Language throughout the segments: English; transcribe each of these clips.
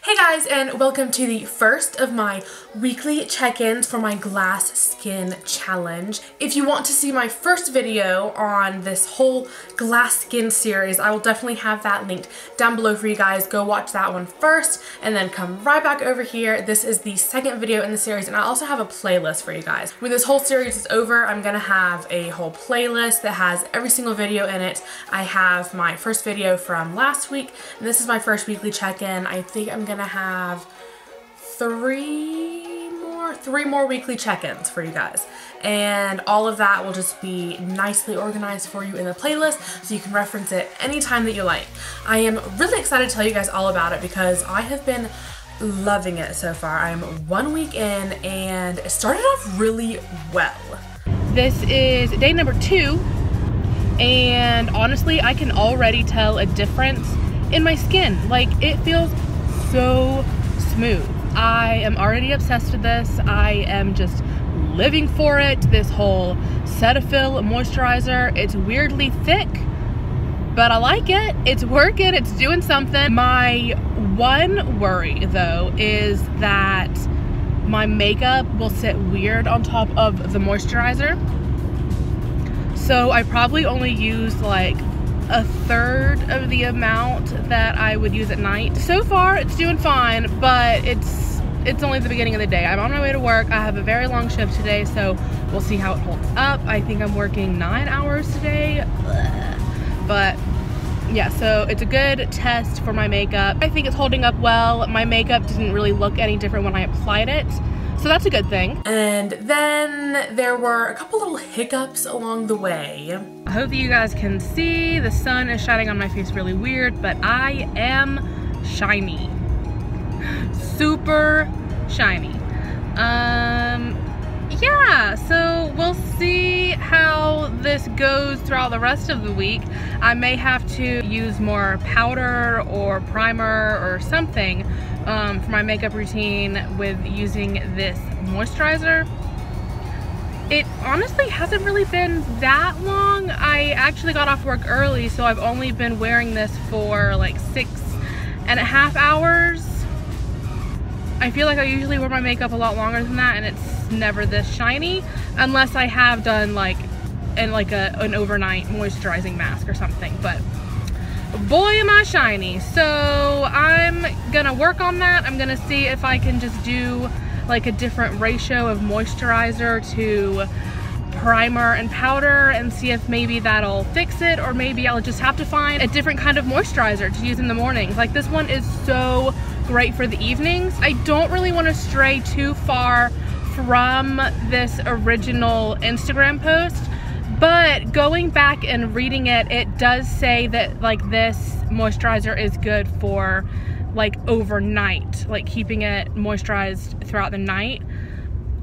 Hey guys, and welcome to the first of my weekly check-ins for my glass skin challenge. If you want to see my first video on this whole glass skin series, I will definitely have that linked down below for you guys. Go watch that one first and then come right back over here. This is the second video in the series, and I also have a playlist for you guys. When this whole series is over, I'm gonna have a whole playlist that has every single video in it. I have my first video from last week, and this is my first weekly check-in. I think I'm gonna have three more weekly check-ins for you guys, and all of that will just be nicely organized for you in the playlist so you can reference it anytime that you like. I am really excited to tell you guys all about it because I have been loving it so far. I'm 1 week in and it started off really well. This is day number 2, and honestly I can already tell a difference in my skin. Like, it feels so smooth. I am already obsessed with this. I am just living for it. This whole Cetaphil moisturizer, it's weirdly thick, but I like it. It's working, it's doing something. My one worry though is that my makeup will sit weird on top of the moisturizer. So I probably only use like a third of the amount that I would use at night. So far it's doing fine, but it's only the beginning of the day. I'm on my way to work. I have a very long shift today, so we'll see how it holds up. I think I'm working 9 hours today. Ugh. But yeah, so it's a good test for my makeup. I think it's holding up well. My makeup didn't really look any different when I applied it, so that's a good thing. And then there were a couple little hiccups along the way. I hope that you guys can see the sun is shining on my face really weird, but I am shiny. Super shiny. Yeah, so we'll see how this goes throughout the rest of the week. I may have to use more powder or primer or something for my makeup routine with using this moisturizer. It honestly hasn't really been that long. I actually got off work early, so I've only been wearing this for like 6.5 hours. I feel like I usually wear my makeup a lot longer than that, and it's never this shiny unless I have done like an overnight moisturizing mask or something. But boy am I shiny. So I'm gonna work on that. I'm gonna see if I can just do like a different ratio of moisturizer to primer and powder and see if maybe that'll fix it, or maybe I'll just have to find a different kind of moisturizer to use in the mornings. Like, this one is so great for the evenings. I don't really want to stray too far from this original Instagram post, but going back and reading it, it does say that like this moisturizer is good for like overnight, like keeping it moisturized throughout the night.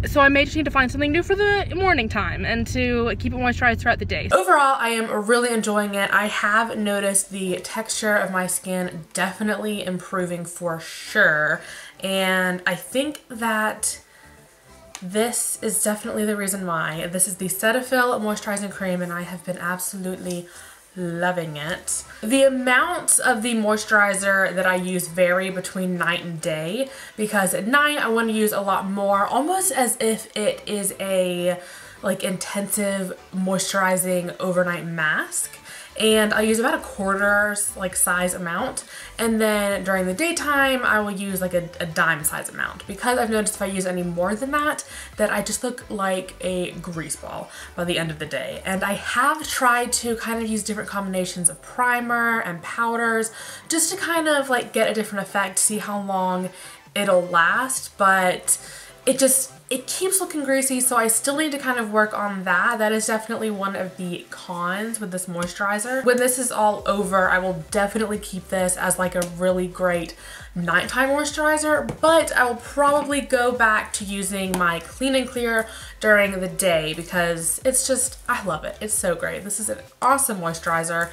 So I may just need to find something new for the morning time and to keep it moisturized throughout the day. Overall, I am really enjoying it. I have noticed the texture of my skin definitely improving for sure. And I think that this is definitely the reason why. This is the Cetaphil moisturizing cream, and I have been absolutely loving it. The amounts of the moisturizer that I use vary between night and day, because at night I want to use a lot more, almost as if it is a like intensive moisturizing overnight mask. And I use about a quarter like size amount, and then during the daytime I will use like a dime size amount, because I've noticed if I use any more than that I just look like a grease ball by the end of the day. And I have tried to kind of use different combinations of primer and powders just to kind of like get a different effect, see how long it'll last, but it keeps looking greasy, so I still need to kind of work on that. That is definitely one of the cons with this moisturizer. When this is all over, I will definitely keep this as like a really great nighttime moisturizer, but I will probably go back to using my Clean and Clear during the day because it's just, I love it. It's so great. This is an awesome moisturizer,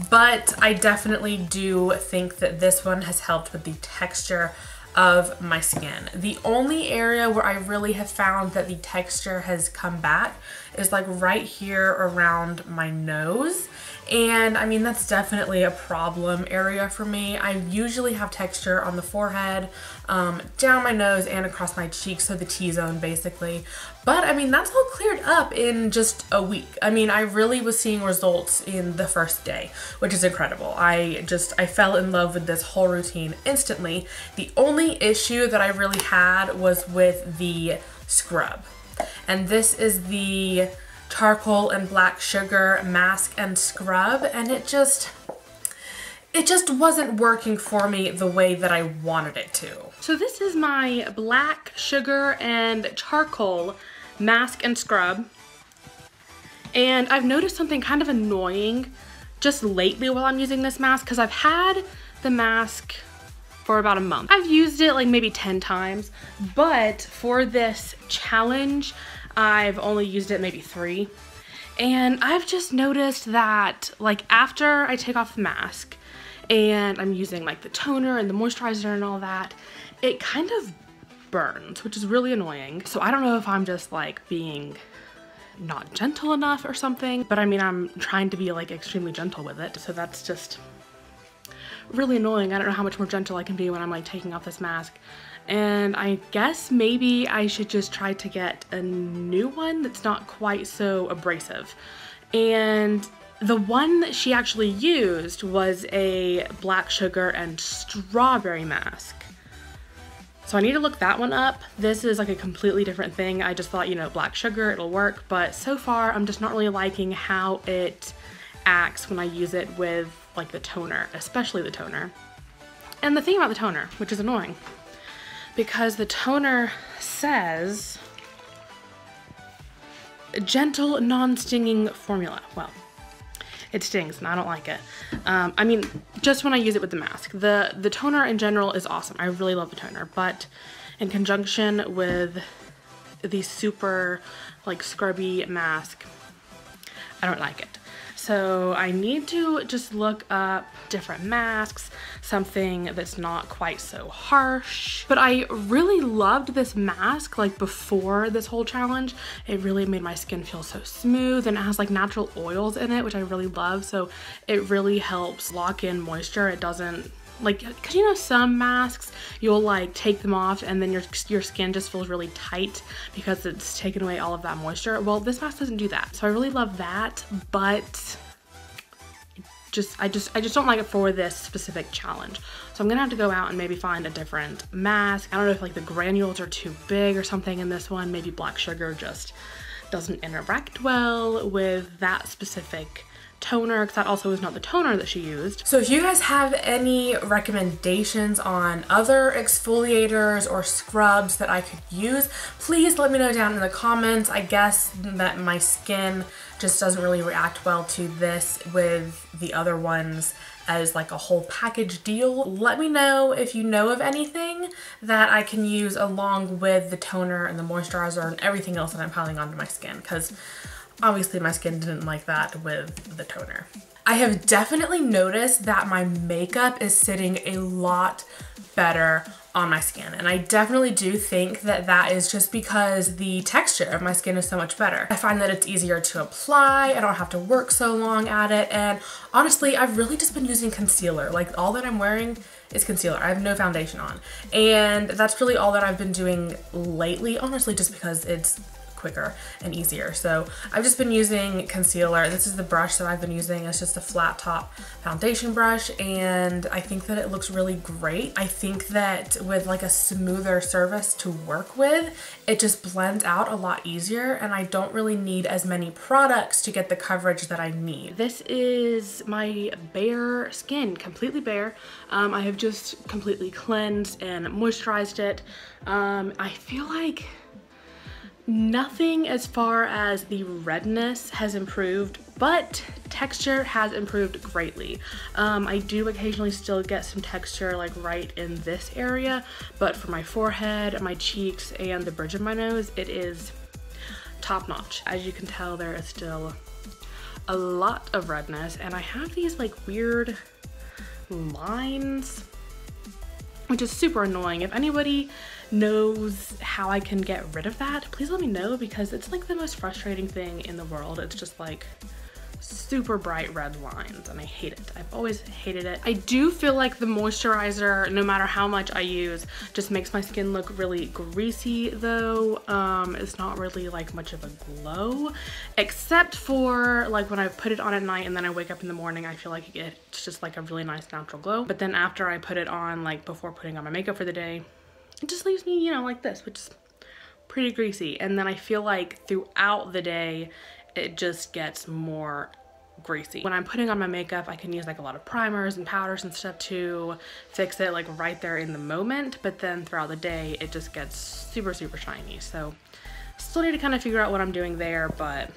but I definitely do think that this one has helped with the texture of my skin. The only area where I really have found that the texture has come back is like right here around my nose, And I mean, that's definitely a problem area for me. I usually have texture on the forehead, down my nose and across my cheeks, so the T-zone basically. But I mean, that's all cleared up in just a week. I mean, I really was seeing results in the first day, which is incredible. I fell in love with this whole routine instantly. The only issue that I really had was with the scrub. And this is the charcoal and black sugar mask and scrub, and it just wasn't working for me the way that I wanted it to. So this is my black sugar and charcoal mask and scrub, and I've noticed something kind of annoying just lately while I'm using this mask, because I've had the mask for about a month. I've used it like maybe 10 times, but for this challenge I've only used it maybe 3. And I've just noticed that like after I take off the mask and I'm using like the toner and the moisturizer and all that, it kind of burns, which is really annoying. So I don't know if I'm just like being not gentle enough or something, but I mean, I'm trying to be like extremely gentle with it. So that's just really annoying. I don't know how much more gentle I can be when I'm like taking off this mask. And I guess maybe I should just try to get a new one that's not quite so abrasive. And the one that she actually used was a black sugar and strawberry mask. So I need to look that one up. This is like a completely different thing. I just thought, you know, black sugar, it'll work. But so far, I'm just not really liking how it acts when I use it with like the toner, especially the toner. And the thing about the toner, which is annoying, because the toner says gentle, non-stinging formula. Well, it stings and I don't like it. I mean, just when I use it with the mask. The toner in general is awesome. I really love the toner, but in conjunction with the super like scrubby mask, I don't like it. So I need to just look up different masks, something that's not quite so harsh. But I really loved this mask like before this whole challenge. It really made my skin feel so smooth, and it has like natural oils in it, which I really love. So it really helps lock in moisture. It doesn't like, cause you know some masks you'll like take them off and then your skin just feels really tight because it's taken away all of that moisture. Well, this mask doesn't do that. So I really love that, but I just don't like it for this specific challenge. So I'm gonna have to go out and maybe find a different mask. I don't know if like the granules are too big or something in this one. Maybe black sugar just doesn't interact well with that specific toner, because that also is not the toner that she used. So if you guys have any recommendations on other exfoliators or scrubs that I could use, please let me know down in the comments. I guess that my skin just doesn't really react well to this with the other ones as like a whole package deal. Let me know if you know of anything that I can use along with the toner and the moisturizer and everything else that I'm piling onto my skin, because obviously my skin didn't like that with the toner. I have definitely noticed that my makeup is sitting a lot better on my skin, and I definitely do think that that is just because the texture of my skin is so much better. I find that it's easier to apply, I don't have to work so long at it, and honestly I've really just been using concealer. Like all that I'm wearing is concealer. I have no foundation on, and that's really all that I've been doing lately, honestly, just because it's quicker and easier. So I've just been using concealer. This is the brush that I've been using. It's just a flat top foundation brush, and I think that it looks really great. I think that with like a smoother surface to work with, it just blends out a lot easier, and I don't really need as many products to get the coverage that I need. This is my bare skin, completely bare. I have just completely cleansed and moisturized it. I feel like nothing as far as the redness has improved, but texture has improved greatly. I do occasionally still get some texture like right in this area, but for my forehead, my cheeks, and the bridge of my nose, it is top notch. As you can tell, there is still a lot of redness, and I have these like weird lines, which is super annoying. If anybody knows how I can get rid of that, please let me know, because it's like the most frustrating thing in the world. It's just like super bright red lines, and I hate it. I've always hated it. I do feel like the moisturizer, no matter how much I use, just makes my skin look really greasy though. It's not really like much of a glow, except for like when I put it on at night and then I wake up in the morning, I feel like it's just like a really nice natural glow. But then after I put it on, like before putting on my makeup for the day, it just leaves me, you know, like this, which is pretty greasy. And then I feel like throughout the day, it just gets more greasy. When I'm putting on my makeup, I can use like a lot of primers and powders and stuff to fix it like right there in the moment, but then throughout the day, it just gets super, super shiny. So still need to kind of figure out what I'm doing there, but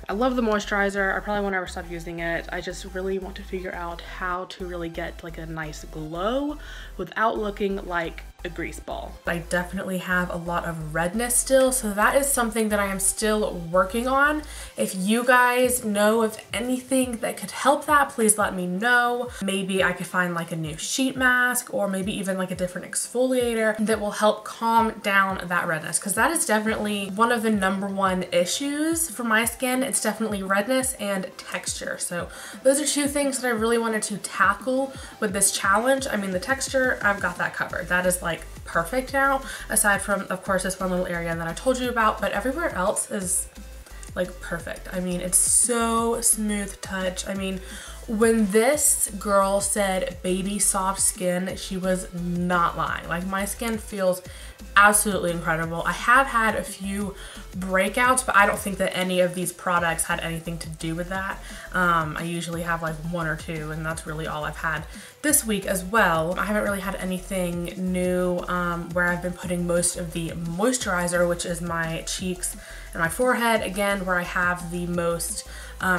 I love the moisturizer. I probably won't ever stop using it. I just really want to figure out how to really get like a nice glow without looking like a grease ball. I definitely have a lot of redness still, so that is something that I am still working on. If you guys know of anything that could help that, please let me know. Maybe I could find like a new sheet mask, or maybe even like a different exfoliator that will help calm down that redness, because that is definitely one of the #1 issues for my skin. It's definitely redness and texture. So those are two things that I really wanted to tackle with this challenge. I mean, the texture, I've got that covered. That is like perfect now, aside from of course this one little area that I told you about, but everywhere else is like perfect. I mean, it's so smooth touch. I mean, when this girl said baby soft skin, she was not lying. Like, my skin feels absolutely incredible. I have had a few breakouts, but I don't think that any of these products had anything to do with that. I usually have like 1 or 2, and that's really all I've had this week as well. I haven't really had anything new where I've been putting most of the moisturizer, which is my cheeks and my forehead, again, where I have the most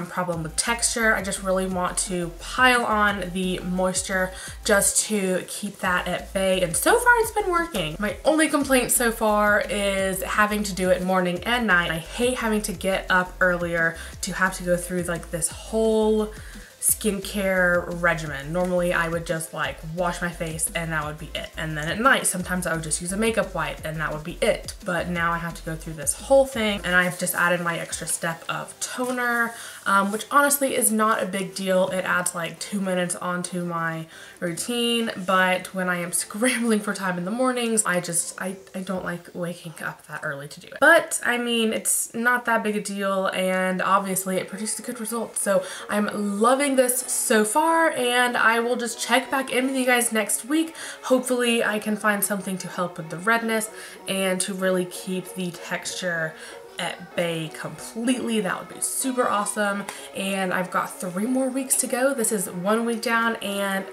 problem with texture. I just really want to pile on the moisture just to keep that at bay, and so far it's been working. My only complaint so far is having to do it morning and night. I hate having to get up earlier to have to go through like this whole skincare regimen. Normally I would just like wash my face and that would be it. And then at night, sometimes I would just use a makeup wipe and that would be it. But now I have to go through this whole thing, and I've just added my extra step of toner, which honestly is not a big deal. It adds like 2 minutes onto my routine, but when I am scrambling for time in the mornings, I don't like waking up that early to do it. But I mean, it's not that big a deal, and obviously it produced a good result. So I'm loving this so far, and I will just check back in with you guys next week. Hopefully I can find something to help with the redness and to really keep the texture at bay completely. That would be super awesome. And I've got 3 more weeks to go. This is 1 week down, and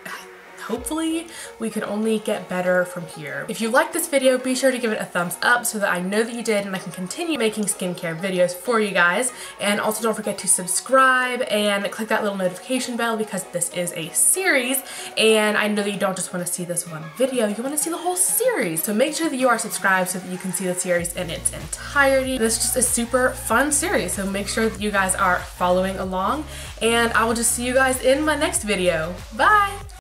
hopefully we can only get better from here. If you liked this video, be sure to give it a thumbs up so that I know that you did, and I can continue making skincare videos for you guys. And also don't forget to subscribe and click that little notification bell, because this is a series, and I know that you don't just want to see this one video, you want to see the whole series. So make sure that you are subscribed so that you can see the series in its entirety. This is just a super fun series, so make sure that you guys are following along, and I will just see you guys in my next video. Bye!